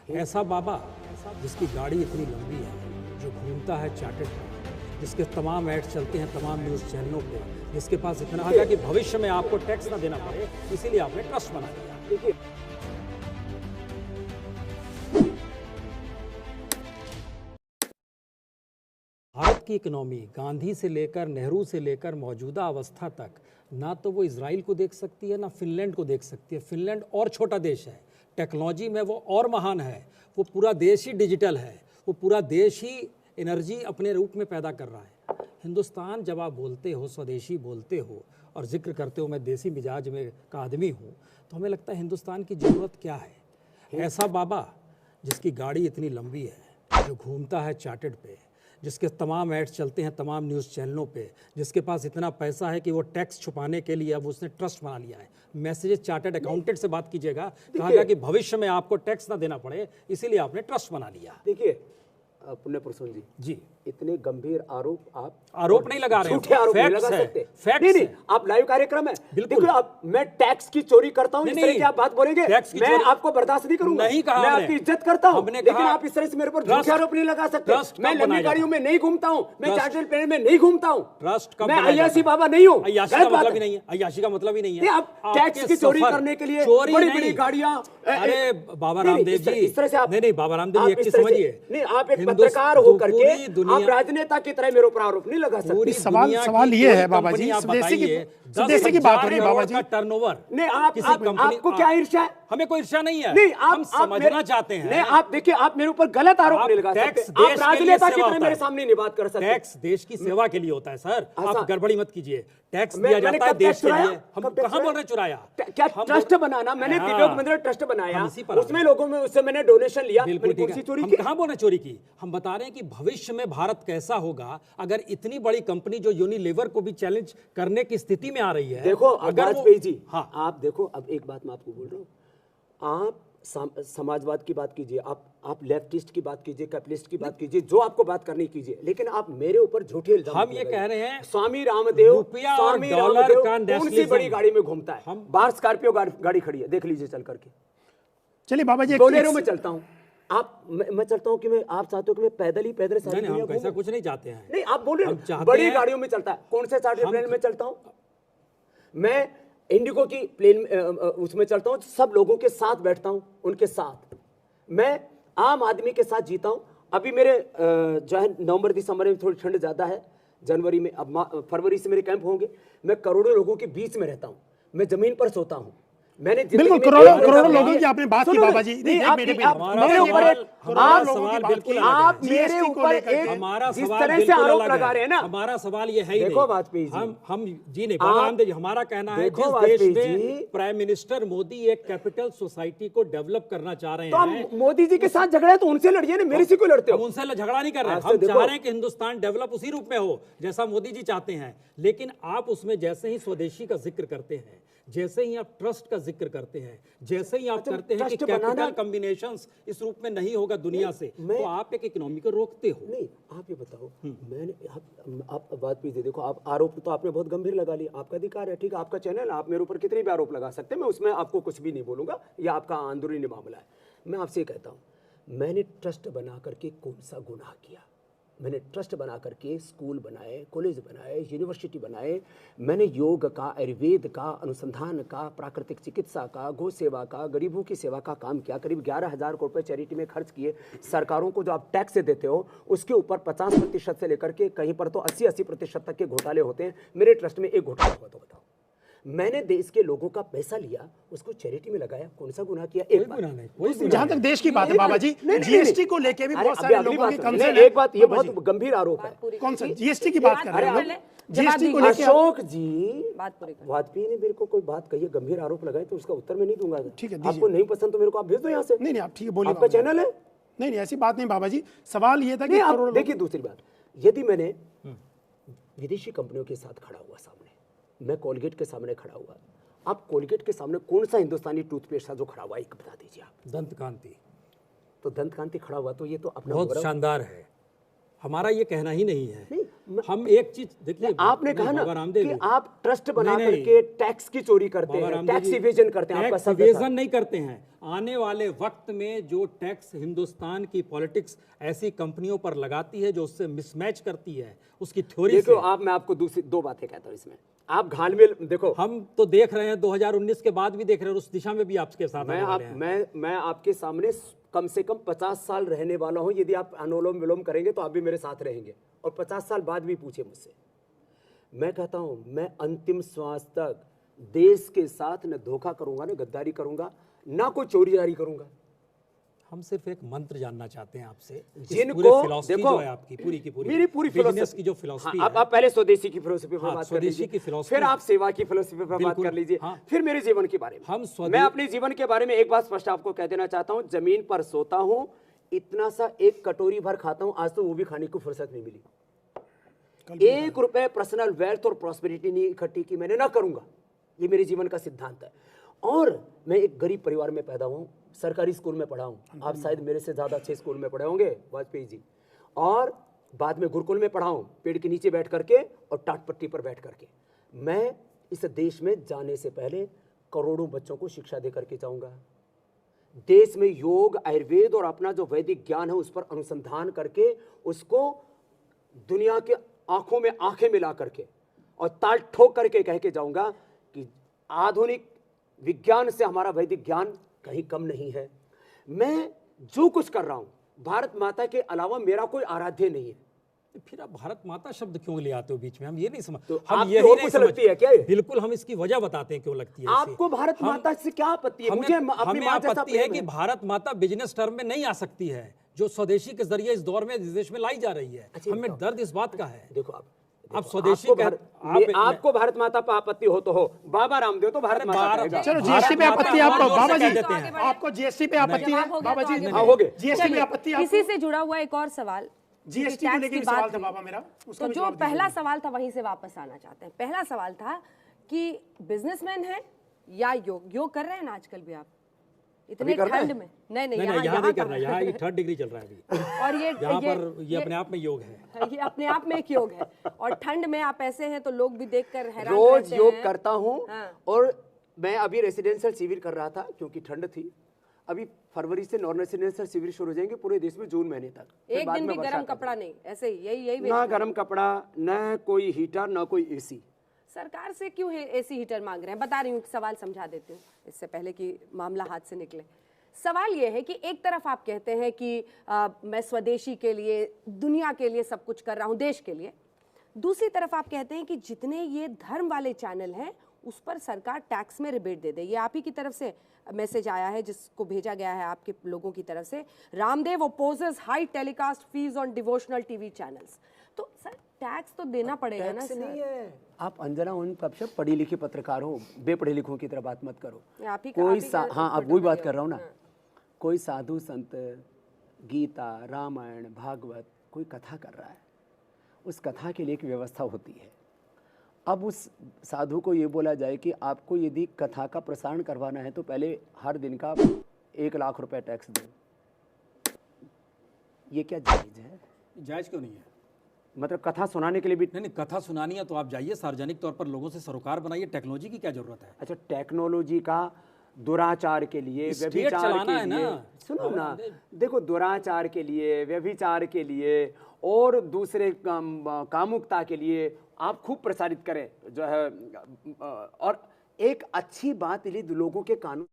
ऐसा बाबा जिसकी गाड़ी इतनी लंबी है, जो घूमता है चार्टेड पर, जिसके तमाम एड्स चलते हैं तमाम न्यूज़ चैनलों पे, जिसके पास इतना है कि भविष्य में आपको टैक्स ना देना पड़े, इसीलिए आपने ट्रस्ट बना दिया। देखिए भारत की इकोनॉमी गांधी से लेकर नेहरू से लेकर मौजूदा अवस्था तक ना तो वो इजराइल को देख सकती है ना फिनलैंड को देख सकती है। फिनलैंड और छोटा देश है, टेक्नोलॉजी में वो और महान है, वो पूरा देश ही डिजिटल है, वो पूरा देश ही एनर्जी अपने रूप में पैदा कर रहा है। हिंदुस्तान जब आप बोलते हो, स्वदेशी बोलते हो और जिक्र करते हो मैं देसी मिजाज में का आदमी हूँ, तो हमें लगता है हिंदुस्तान की ज़रूरत क्या है। ऐसा बाबा जिसकी गाड़ी इतनी लंबी है, जो घूमता है चार्टेड पे, जिसके तमाम एड्स चलते हैं तमाम न्यूज़ चैनलों पे, जिसके पास इतना पैसा है कि वो टैक्स छुपाने के लिए अब उसने ट्रस्ट बना लिया है। मैसेजेस चार्टर्ड अकाउंटेंट से बात कीजिएगा, कहा गया कि भविष्य में आपको टैक्स ना देना पड़े, इसीलिए आपने ट्रस्ट बना लिया। देखिए पुण्य प्रसून जी, इतने गंभीर आरोप आरोप नहीं लगा रहे हैं, झूठे आरोप नहीं लगा फैक्ट्स है, सकते। फैक्ट्स नहीं है। आप लाइव कार्यक्रम है, बिल्कुल। देखो आप मैं टैक्स की चोरी करता हूं, इस तरह नहीं, की आप बात बोलेंगे, टैक्स की मैं चोरी आपको बर्दाश्त नहीं करूंगा। नहीं कहा मैं हमने। आपकी इज्जत करता हूं, हमने लेकिन कहा आप इस तरह से मेरे पर ट्रस्ट- झूठे आरोप नहीं लगा सकते। ट्रस्ट मैं कब लंबी बनाया गाड़ियों में नहीं घूमता हूं, मैं ट्रस्ट- चार्टर्ड प्लेन में नहीं घूमता हूं, ट्रस्ट कब मैं बनाया अय्यासी जाता है? बाबा नहीं हूं। अय्याशी का मतलब ही नहीं है, अय्याशी का मतलब ही नहीं है। आप टैक्स आपके की चोरी सफर- करने के लिए चोरी बड़ी नहीं। बड़ी गाड़ियां अरे बाबा नहीं, रामदेव इस तरह- जी, इस तरह से आप नहीं बाबा रामदेव जी, आप एक इस चीज तरह से- समझिए, नहीं, आप एक हिंदुस्तान- पत्रकार हो करके पूरी दुनिया- आप राजनेता की तरह मेरे ऊपर आरोप नहीं लगा सकते। पूरी सवाल दुनिया सवाल की ये कोई है बाबा कंपनी जी, आप स्वदेशी की बताइए, 10,000 की बात हो रही है बाबा करोड़ जी। का टर्नओवर नहीं किसी कंपनी आपको क्या ईर्ष्या है? हमें कोई ईर्ष्या नहीं है, नहीं हम समझना चाहते हैं। नहीं आप देखिए, आप मेरे ऊपर गलत आरोप आप नहीं लगा टैक्स सकते। देश आप के लिए राजनेता की सेवा तरह होता मेरे है। सामने नहीं बात कर सकते। टैक्स देश की सेवा के लिए होता है सर, ऐसा- आप गड़बड़ी मत कीजिए। टैक्स मैं- दिया मैंने जाता है कब देश टैक्स के चुराया? लिए। हम कब टैक्स कहाँ बोल रहे हैं चुराया? चुराया? क्या हम ट्रस्ट बनाना, मैंने हाँ। दिव्यांग मंदिर ट्रस्ट बनाया, हम इसी पर आ उसमें रहे हैं। लोगों में उससे मैंने डोनेशन लिया, बिल्कुल मैंने ठीक कौन सी है। चोरी हम की? कहाँ बोल रहे हैं चोरी की? हम बता रहे हैं कि भविष्य में भारत कैसा होगा अगर इतनी बड़ी कंपनी जो यूनिलीवर को भी चैलेंज करने की स्थिति में आ रही है। देखो अगर वाजपेयी जी, हाँ, आप देखो, अब एक बात मैं आपको बोल रहा हूँ, आप समाजवाद की बात कीजिए, आप लेफ्टिस्ट की बात कीजिए, कैपिटलिस्ट की बात कीजिए, जो आपको बात करनी कीजिए, लेकिन आप मेरे ऊपर झूठे इल्जाम हम ये कह रहे हैं स्वामी रामदेव, रुपया और डॉलर का कौन सी नेशनलिज्म- बड़ी गाड़ी में घूमता है? हम- बाहर स्कॉर्पियो गाड़ी खड़ी है, देख लीजिए चल करके। चलिए बाबा जी, बोलेरो में चलता हूँ, मैं चलता हूँ कि मैं, आप चाहते हो कि मैं पैदल सारी नहीं, हम दुनिया कैसा घूमूं? कुछ नहीं चाहते हैं। नहीं आप बोल रहे हम हो चाहते बड़ी हैं- गाड़ियों में चलता है, कौन से चार्टर्ड हम- प्लेन में चलता हूँ? मैं इंडिगो की प्लेन उसमें चलता हूँ, सब लोगों के साथ बैठता हूँ, उनके साथ मैं आम आदमी के साथ जीता हूँ। अभी मेरे जो है नवंबर दिसंबर में थोड़ी ठंड ज्यादा है, जनवरी में, अब फरवरी से मेरे कैंप होंगे। मैं करोड़ों लोगों के बीच में रहता हूँ, मैं जमीन पर सोता हूँ। मैंने बिल्कुल करोड़ों लोगों की आपने बात की बाबा जी। नहीं, आप मेरे ऊपर आप मेरे ऊपर एक हमारा जिस सवाल तरह से बिल्कुल आरोप अलग लगा रहे हैं ना, हमारा सवाल ये है ही देखो नहीं। वाजपेयी जी, हम जी नहीं बाबा रामदेव जी, हमारा कहना है देखो जिस वाजपेयी देश में जी, प्राइम मिनिस्टर मोदी एक कैपिटल सोसाइटी को डेवलप करना चाह रहे तो हैं, आप मोदी जी के साथ झगड़ा है तो उनसे लड़िए ना, मेरे से क्यों लड़ते हम हो? उनसे झगड़ा नहीं कर रहे हैं। आज से हम देखो- चाह रहे हैं कि हिंदुस्तान डेवलप उसी रूप में हो जैसा मोदी जी चाहते हैं। लेकिन आप उसमें जैसे ही स्वदेशी का जिक्र करते हैं, जैसे ही आप ट्रस्ट का जिक्र करते हैं, जैसे ही आप करते हैं कि ट्रस्ट बनाना- कैपिटल कॉम्बिनेशंस इस रूप में नहीं होगा दुनिया से, तो आप एक इकोनॉमी को रोकते हो। नहीं आप ये बताओ, मैंने आप बात कीजिए, देखो आप आरोप तो आपने बहुत गंभीर लगा लिया, आपका अधिकार है, ठीक है, आपका चैनल, आप मेरे ऊपर कितने भी आरोप लगा सकते हैं, मैं उसमें आपको कुछ भी नहीं बोलूंगा, ये आपका अंदरूनी मामला है। मैं आपसे ये कहता हूँ, मैंने ट्रस्ट बना करके कौन सा गुनाह किया? मैंने ट्रस्ट बना करके स्कूल बनाए, कॉलेज बनाए, यूनिवर्सिटी बनाए, मैंने योग का, आयुर्वेद का, अनुसंधान का, प्राकृतिक चिकित्सा का, गौ सेवा का, गरीबों की सेवा का काम किया, करीब 11,000 करोड़ रुपए चैरिटी में खर्च किए। सरकारों को जो आप टैक्स देते हो उसके ऊपर 50% से लेकर के कहीं पर तो 80% तक के घोटाले होते हैं। मेरे ट्रस्ट में एक घोटाला हुआ तो बताओ? मैंने देश के लोगों का पैसा लिया, उसको चैरिटी में लगाया, कौन सा गुनाह किया? एक बात। गुनाह नहीं, कोई दूसरी जहां बात- तक देश की बात है बाबा जी, नहीं, नहीं, जीएसटी नहीं। को लेके भी अरे, बहुत अभी सारे अगली लोगों की बात कंसर्न नहीं, है। एक बात, ये बाबा बहुत जी, गंभीर आरोप है। कौन सा जीएसटी की बात कर रहे हैं लोग? जीएसटी को लेके अशोक जी, वाजपेयी ने मेरे को कोई बात कही है, गंभीर आरोप लगाए, तो उसका उत्तर मैं नहीं दूंगा। ठीक है, दीजिए। आपको नहीं पसंद तो मेरे को आप भेज दो यहाँ से। नहीं आप ठीक है, बोलिए आपका बाबा जी। चैनल है। नहीं ऐसी बात नहीं बाबा जी, सवाल ये था कि नहीं आप करोड़ों देखिए, दूसरी बात, यदि मैंने विदेशी कंपनियों के साथ खड़ा हुआ सामने, मैं कोलगेट के सामने खड़ा हुआ, आप कोलगेट के सामने कौन सा हिंदुस्तानी टूथपेस्ट था जो खड़ा हुआ, एक बता दीजिए आप। दंत कांति तो दंत कांति खड़ा हुआ, तो ये तो अपना बहुत गौरव- शानदार है, हमारा ये कहना ही नहीं है। नहीं हम एक चीज देखिए, आपने कहा ना बाबा रामदेव कि जी, आप ट्रस्ट बना नहीं, नहीं। करके टैक्स की चोरी करते बाबा हैं, रामदेव टैक्स जी, इवेजन करते हैं, आपका टैक्स शब्द इवेजन था। नहीं करते हैं। आने वाले वक्त में जो टैक्स हिंदुस्तान की पॉलिटिक्स ऐसी कंपनियों पर लगाती है जो उससे मिसमैच करती है उसकी थ्योरी देखो से, आप, मैं आपको दूसरी दो बातें कहता हूँ इसमें, आप घालमेल देखो। हम तो देख रहे हैं 2019 के बाद भी देख रहे हैं, उस दिशा में भी आपके साथ आने वाले हैं। मैं आपके सामने कम से कम 50 साल रहने वाला हूं। यदि आप अनुलोम विलोम करेंगे तो आप भी मेरे साथ रहेंगे, और 50 साल बाद भी पूछे मुझसे। मैं कहता हूं, मैं अंतिम श्वास तक देश के साथ न धोखा करूंगा, न गद्दारी करूंगा, ना कोई चोरी जारी करूंगा। हम सिर्फ एक मंत्र जानना चाहते हैं आपसे, इस जिनको पूरे फिलॉसफी देखो, जो है आपकी पूरी की पूरी, मेरी पूरी बिजनेस फिलॉसफी की जो फिलॉसफी हाँ, है, आप पहले स्वदेशी की फिलॉसफी पर हाँ, बात कर स्वदेशी लीजिए, की फिलॉसफी, फिर आप सेवा की फिलॉसफी पर बात बिल्कुल, कर लीजिए, हाँ। फिर मेरे जीवन के बारे में। हम मैं अपने जीवन के बारे में एक बात स्पष्ट आपको कह देना चाहता हूं, जमीन पर सोता हूं, इतना सा एक कटोरी भर खाता हूं, आज तो वो भी खाने को फुर्सत नहीं मिली। 1 रुपए पर्सनल वेल्थ और प्रॉस्पेरिटी नहीं इकट्ठी की मैंने, ना करूंगा। ये मेरे जीवन का सिद्धांत है। और मैं एक गरीब परिवार में पैदा हूं, सरकारी स्कूल में पढ़ा हूं। आप शायद मेरे से ज्यादा अच्छे स्कूल में पढ़े होंगे वाजपेयी जी, और बाद में गुरुकुल में पढ़ा हूं, पेड़ के नीचे बैठ करके और टाट पट्टी पर बैठ करके। मैं इस देश में जाने से पहले करोड़ों बच्चों को शिक्षा दे करके जाऊंगा। देश में योग, आयुर्वेद और अपना जो वैदिक ज्ञान है उस पर अनुसंधान करके उसको दुनिया के आंखों में आंखें मिला करके और ताल ठोक करके कह के जाऊंगा कि आधुनिक विज्ञान से हमारा वैदिक ज्ञान कहीं कम नहीं है। मैं जो कुछ कर रहा हूं, भारत माता के अलावा मेरा कोई आराध्य नहीं है। फिर आप भारत माता शब्द क्यों ले आते हो बीच में? हम ये नहीं समझ, तो हम आपको यही और नहीं कुछ लगती है क्या ये? बिल्कुल, हम इसकी वजह बताते हैं क्यों लगती है ऐसे। आपको भारत माता से क्या आपत्ति है? मुझे अपनी हमें माँ जैसा आपत्ति है प्रेम कि भारत माता बिजनेस टर्म में नहीं आ सकती है, जो स्वदेशी के जरिए इस दौर में इस देश में लाई जा रही है। अच्छा, हमें दर्द इस बात का है। देखो आप स्वदेशी आपको भारत माता पर आपत्ति हो तो हो, बाबा रामदेव तो भारत माता कहेगा। चलो जीएसटी पे आपत्ति है आपको, भारत बाबा माता जी कह देते हैं। आपको जीएसटी पे आपत्ति है जवाब हो गया बाबा तो जी? आगे हाँ, हो गए। जीएसटी पे आपत्ति है इसी आपको? से जुड़ा हुआ एक और सवाल, जीएसटी को टैक्स लेके की भी बात सवाल था हुई। बाबा मेरा, उसका तो भी जो जवाब दीजिए। पहला सवाल था वहीं से वापस आना चाहते हैं। पहला सवाल था कि बिजनेसमैन है या योग कर रहे हैं ना आजकल भी आप इतने अभी कर रहे ठंड हैं? में? नहीं नहीं, यहाँ नहीं यहाँ कर रहा है, यहाँ ये 3rd डिग्री चल रहा है अभी। और यहाँ पर ये अपने आप में योग है। ये अपने आप में एक योग है। और ठंड में आप ऐसे हैं तो लोग भी देखकर हैरान रोज रहते योग हैं। करता हूँ। हाँ। और मैं अभी रेसिडेंशियल शिविर कर रहा था क्योंकि ठंड थी। अभी फरवरी से नॉन रेसिडेंशियल शिविर शुरू हो जाएंगे पूरे देश में जून महीने तक। फिर एक बाद दिन में भी वर्षा गर्म का कपड़ा नहीं, ऐसे ही यही ना गर्म कपड़ा, न कोई हीटर, ना कोई एसी। सरकार से क्यों एसी हीटर मांग रहे हैं? बता रही हूँ, सवाल समझा देती हूँ इससे पहले कि मामला हाथ से निकले। सवाल ये है कि एक तरफ आप कहते हैं कि मैं स्वदेशी के लिए, दुनिया के लिए सब कुछ कर रहा हूँ, देश के लिए। दूसरी तरफ आप कहते हैं कि जितने ये धर्म वाले चैनल हैं उस पर सरकार टैक्स में रिबेट दे दे। ये आप ही की तरफ से मैसेज आया है जिसको भेजा गया है आपके लोगों की तरफ से। Ramdev opposes high telecast fees on devotional TV channels. तो सर टैक्स तो देना पड़ेगा ना सर। नहीं है, आप अंजना उन कब से पढ़ी लिखी पत्रकार हो, बेपढ़े लिखों की तरह बात मत करो। आप ही कोई का हाँ, अब वही बात कर रहा हूँ ना। कोई साधु संत गीता, रामायण, भागवत कोई कथा कर रहा है, उस कथा के लिए एक व्यवस्था होती है। अब उस साधु को ये बोला जाए कि आपको यदि कथा का प्रसारण करवाना है तो पहले हर दिन का 1 लाख रुपए टैक्स दो। ये क्या जायज है? जायज क्यों नहीं है? मतलब कथा सुनाने के लिए भी? नहीं, कथा सुनानी है तो आप जाइए, सार्वजनिक तौर पर लोगों से सरोकार बनाइए। टेक्नोलॉजी की क्या जरूरत है? अच्छा, टेक्नोलॉजी का दुराचार के लिए, स्टेट व्यभिचार चलाना के है लिए, ना। सुनो ना, देखो दुराचार के लिए, व्यभिचार के लिए और दूसरे कामुकता के लिए आप खूब प्रसारित करें जो है। और एक अच्छी बात लिए लोगों के कानून